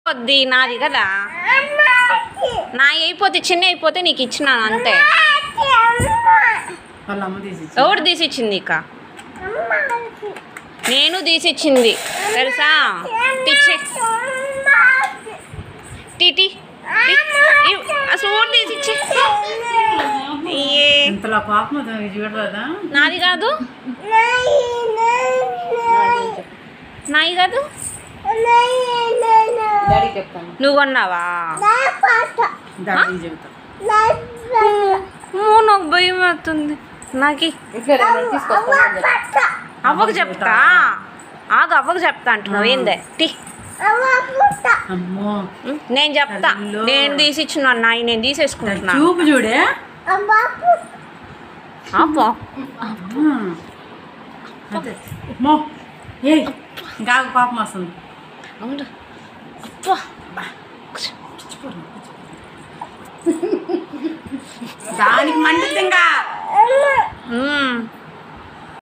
వద్ది నాది కదా, నా అయిపోతే చిన్న అయిపోతే నీకు ఇచ్చినాను అంతే. ఎవరు తీసిచ్చింది ఇక? నేను తీసిచ్చింది తెలుసా. టీటీ సూట్ తీసిచ్చి నాది కాదు, నాయి కాదు. నువ్వు కొన్నావా? నాకు భయం అవుతుంది. నాకు అవ్వకు చెప్తా, ఆగు అవ్వకు చెప్తా అంటున్నావు ఏందే? టీ నేను చెప్తా, నేను తీసిచ్చున్నాను నాయి, నేను తీసేసుకుంటున్నా. చూపు చూడే ఇంకా పాపం వస్తుంది. దానికి మండుతుంది ఇంకా.